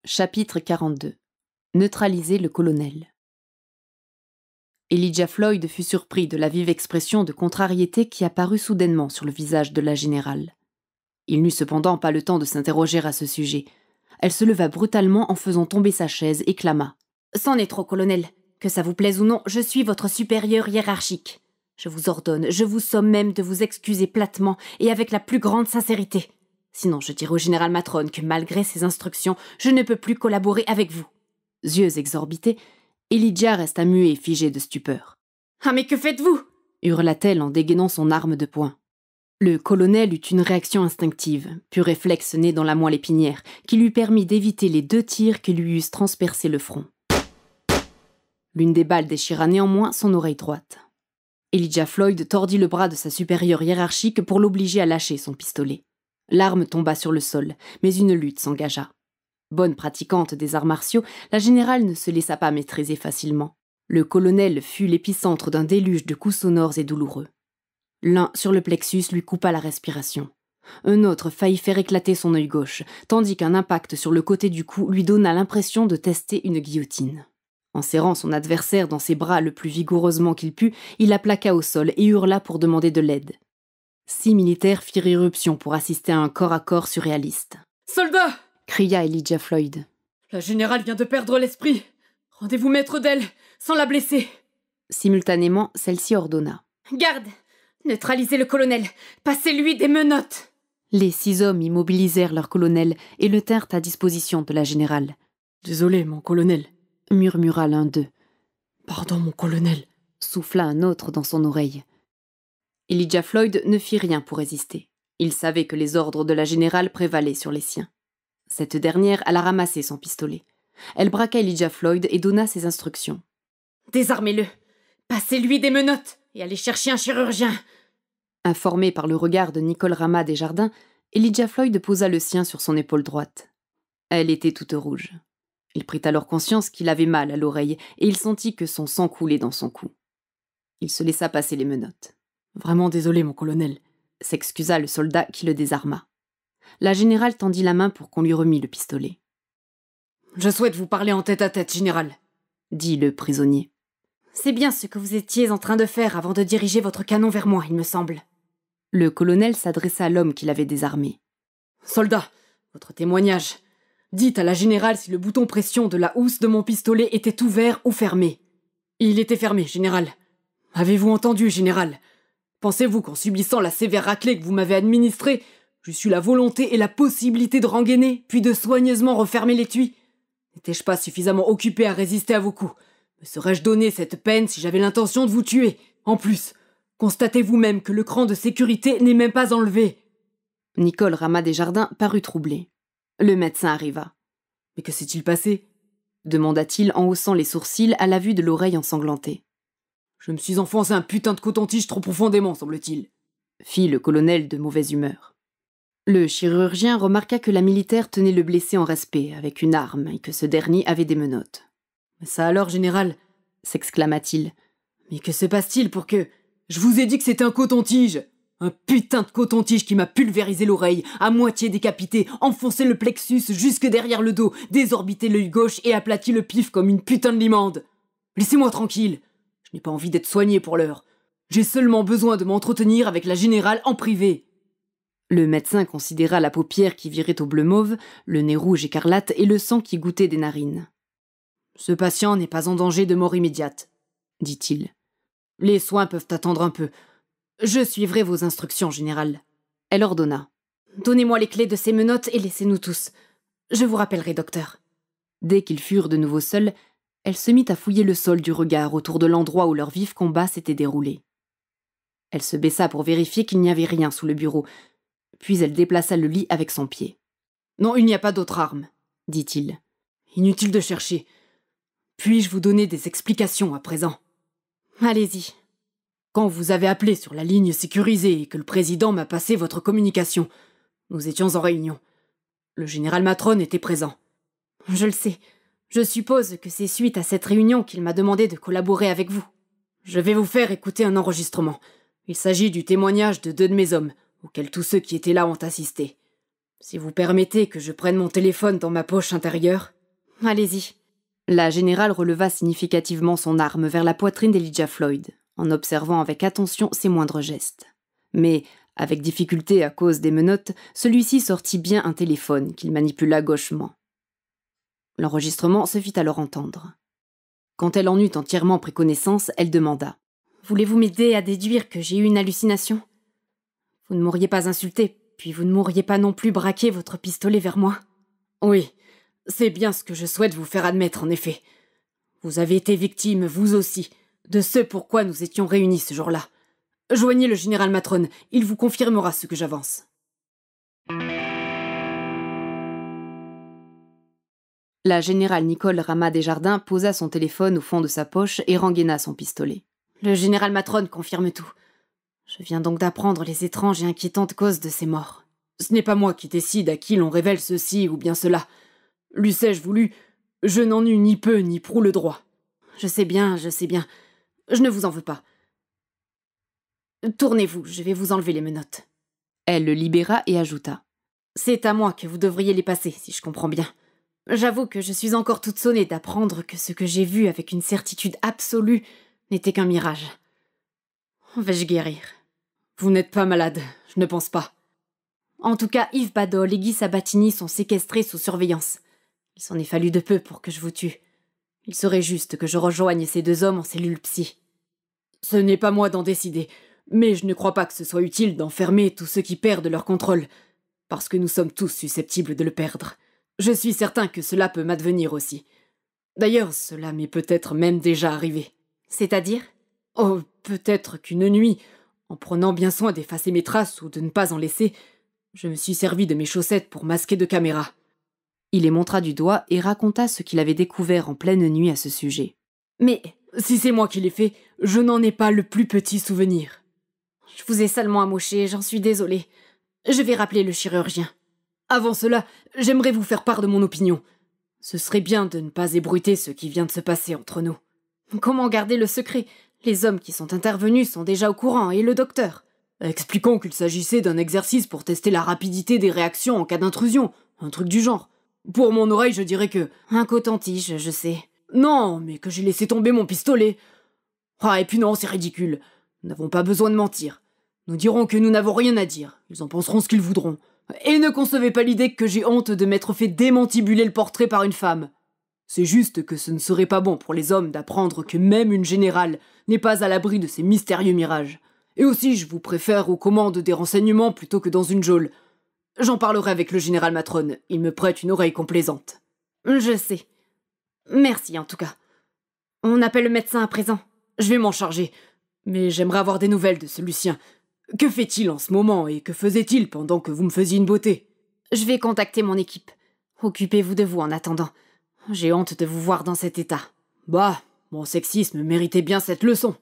Chapitre 42. Neutraliser le colonel. Elijah Floyd fut surpris de la vive expression de contrariété qui apparut soudainement sur le visage de la générale. Il n'eut cependant pas le temps de s'interroger à ce sujet. Elle se leva brutalement en faisant tomber sa chaise et clama. « C'en est trop, colonel. Que ça vous plaise ou non, je suis votre supérieur hiérarchique. Je vous ordonne, je vous somme même de vous excuser platement et avec la plus grande sincérité. Sinon, je dirai au général Matron que malgré ses instructions, je ne peux plus collaborer avec vous. » Yeux exorbités, Elijah resta muet et figé de stupeur. « Ah mais que faites-vous » hurla-t-elle en dégainant son arme de poing. Le colonel eut une réaction instinctive, pur réflexe né dans la moelle épinière, qui lui permit d'éviter les 2 tirs qui lui eussent transpercé le front. L'une des balles déchira néanmoins son oreille droite. Elijah Floyd tordit le bras de sa supérieure hiérarchique pour l'obliger à lâcher son pistolet. L'arme tomba sur le sol, mais une lutte s'engagea. Bonne pratiquante des arts martiaux, la générale ne se laissa pas maîtriser facilement. Le colonel fut l'épicentre d'un déluge de coups sonores et douloureux. L'un, sur le plexus, lui coupa la respiration. Un autre faillit faire éclater son œil gauche, tandis qu'un impact sur le côté du cou lui donna l'impression de tester une guillotine. En serrant son adversaire dans ses bras le plus vigoureusement qu'il put, il la plaqua au sol et hurla pour demander de l'aide. 6 militaires firent irruption pour assister à un corps-à-corps surréaliste. « Soldats !» cria Elijah Floyd. « La générale vient de perdre l'esprit. Rendez-vous maître d'elle, sans la blesser. » Simultanément, celle-ci ordonna. « Garde ! Neutralisez le colonel. Passez-lui des menottes !» Les 6 hommes immobilisèrent leur colonel et le tinrent à disposition de la générale. « Désolé, mon colonel, » murmura l'un d'eux. « Pardon, mon colonel, » souffla un autre dans son oreille. Elijah Floyd ne fit rien pour résister. Il savait que les ordres de la générale prévalaient sur les siens. Cette dernière alla ramasser son pistolet. Elle braqua Elijah Floyd et donna ses instructions. « Désarmez-le. Passez-lui des menottes et allez chercher un chirurgien. » Informé par le regard de Nicole Rama Desjardins, Elijah Floyd posa le sien sur son épaule droite. Elle était toute rouge. Il prit alors conscience qu'il avait mal à l'oreille et il sentit que son sang coulait dans son cou. Il se laissa passer les menottes. « Vraiment désolé, mon colonel », s'excusa le soldat qui le désarma. La générale tendit la main pour qu'on lui remît le pistolet. « Je souhaite vous parler en tête-à-tête, général, » dit le prisonnier. « C'est bien ce que vous étiez en train de faire avant de diriger votre canon vers moi, il me semble. » Le colonel s'adressa à l'homme qui l'avait désarmé. « Soldat, votre témoignage. Dites à la générale si le bouton pression de la housse de mon pistolet était ouvert ou fermé. » « Il était fermé, général. » « Avez-vous entendu, général ? Pensez-vous qu'en subissant la sévère raclée que vous m'avez administrée, j'eusse eu la volonté et la possibilité de rengainer, puis de soigneusement refermer l'étui ? N'étais-je pas suffisamment occupé à résister à vos coups ? Me serais-je donné cette peine si j'avais l'intention de vous tuer ? En plus, constatez vous-même que le cran de sécurité n'est même pas enlevé. » Nicole Rama Desjardins parut troublée. Le médecin arriva. « Mais que s'est-il passé ?» demanda-t-il en haussant les sourcils à la vue de l'oreille ensanglantée. « Je me suis enfoncé un putain de coton-tige trop profondément, semble-t-il, » fit le colonel de mauvaise humeur. Le chirurgien remarqua que la militaire tenait le blessé en respect avec une arme et que ce dernier avait des menottes. « Mais ça alors, général » s'exclama-t-il. « Mais que se passe-t-il pour que... Je vous ai dit que c'était un coton-tige. Un putain de coton-tige qui m'a pulvérisé l'oreille, à moitié décapité, enfoncé le plexus jusque derrière le dos, désorbité l'œil gauche et aplati le pif comme une putain de limande. Laissez-moi tranquille. Je n'ai pas envie d'être soigné pour l'heure. J'ai seulement besoin de m'entretenir avec la générale en privé. » Le médecin considéra la paupière qui virait au bleu mauve, le nez rouge écarlate et le sang qui goûtait des narines. « Ce patient n'est pas en danger de mort immédiate, » dit-il. « Les soins peuvent attendre un peu. Je suivrai vos instructions, général. » Elle ordonna. « Donnez-moi les clés de ces menottes et laissez-nous tous. Je vous rappellerai, docteur. » Dès qu'ils furent de nouveau seuls, elle se mit à fouiller le sol du regard autour de l'endroit où leur vif combat s'était déroulé. Elle se baissa pour vérifier qu'il n'y avait rien sous le bureau, puis elle déplaça le lit avec son pied. « Non, il n'y a pas d'autre arme, » dit-il. « Inutile de chercher. Puis-je vous donner des explications à présent ? » « Allez-y. » « Quand vous avez appelé sur la ligne sécurisée et que le président m'a passé votre communication, nous étions en réunion. Le général Matron était présent. »« Je le sais. Je suppose que c'est suite à cette réunion qu'il m'a demandé de collaborer avec vous. Je vais vous faire écouter un enregistrement. Il s'agit du témoignage de 2 de mes hommes, auquel tous ceux qui étaient là ont assisté. Si vous permettez que je prenne mon téléphone dans ma poche intérieure... » « Allez-y. » La générale releva significativement son arme vers la poitrine d'Elijah Floyd, en observant avec attention ses moindres gestes. Mais, avec difficulté à cause des menottes, celui-ci sortit bien un téléphone qu'il manipula gauchement. L'enregistrement se fit alors entendre. Quand elle en eut entièrement pris connaissance, elle demanda « Voulez-vous m'aider à déduire que j'ai eu une hallucination ? Vous ne m'auriez pas insulté, puis vous ne m'auriez pas non plus braqué votre pistolet vers moi ? » ?»« Oui, c'est bien ce que je souhaite vous faire admettre, en effet. Vous avez été victime, vous aussi, de ce pourquoi nous étions réunis ce jour-là. Joignez le général Matron, il vous confirmera ce que j'avance. » La générale Nicole Rama-Desjardins posa son téléphone au fond de sa poche et rengaina son pistolet. « Le général Matron confirme tout. Je viens donc d'apprendre les étranges et inquiétantes causes de ces morts. Ce n'est pas moi qui décide à qui l'on révèle ceci ou bien cela. L'eussé-je voulu, je n'en eus ni peu ni prou le droit. Je sais bien, je ne vous en veux pas. Tournez-vous, je vais vous enlever les menottes. » Elle le libéra et ajouta. « C'est à moi que vous devriez les passer, si je comprends bien. J'avoue que je suis encore toute sonnée d'apprendre que ce que j'ai vu avec une certitude absolue n'était qu'un mirage. Vais-je guérir ? Vous n'êtes pas malade, je ne pense pas. En tout cas, Yves Badol et Guy Sabatini sont séquestrés sous surveillance. Il s'en est fallu de peu pour que je vous tue. Il serait juste que je rejoigne ces deux hommes en cellule psy. Ce n'est pas moi d'en décider, mais je ne crois pas que ce soit utile d'enfermer tous ceux qui perdent leur contrôle, parce que nous sommes tous susceptibles de le perdre. Je suis certain que cela peut m'advenir aussi. D'ailleurs, cela m'est peut-être même déjà arrivé. » »« C'est-à-dire ? » »« Oh, peut-être qu'une nuit, en prenant bien soin d'effacer mes traces ou de ne pas en laisser, je me suis servi de mes chaussettes pour masquer de caméras. » Il les montra du doigt et raconta ce qu'il avait découvert en pleine nuit à ce sujet. « Mais si c'est moi qui l'ai fait, je n'en ai pas le plus petit souvenir. » »« Je vous ai salement amoché, j'en suis désolée. Je vais rappeler le chirurgien. Avant cela, j'aimerais vous faire part de mon opinion. Ce serait bien de ne pas ébruiter ce qui vient de se passer entre nous. » »« Comment garder le secret ? Les hommes qui sont intervenus sont déjà au courant, et le docteur. » »« Expliquons qu'il s'agissait d'un exercice pour tester la rapidité des réactions en cas d'intrusion, un truc du genre. Pour mon oreille, je dirais que... » »« Un coton-tige, je sais. » »« Non, mais que j'ai laissé tomber mon pistolet. Ah, et puis non, c'est ridicule. Nous n'avons pas besoin de mentir. Nous dirons que nous n'avons rien à dire. Ils en penseront ce qu'ils voudront. Et ne concevez pas l'idée que j'ai honte de m'être fait démantibuler le portrait par une femme. C'est juste que ce ne serait pas bon pour les hommes d'apprendre que même une générale n'est pas à l'abri de ces mystérieux mirages. Et aussi, je vous préfère aux commandes des renseignements plutôt que dans une geôle. J'en parlerai avec le général Matron. Il me prête une oreille complaisante. »« Je sais. Merci, en tout cas. On appelle le médecin à présent. » »« Je vais m'en charger. Mais j'aimerais avoir des nouvelles de ce Lucien. Que fait-il en ce moment et que faisait-il pendant que vous me faisiez une beauté ? » »« Je vais contacter mon équipe. Occupez-vous de vous en attendant. J'ai honte de vous voir dans cet état. » »« Bah, mon sexisme méritait bien cette leçon. »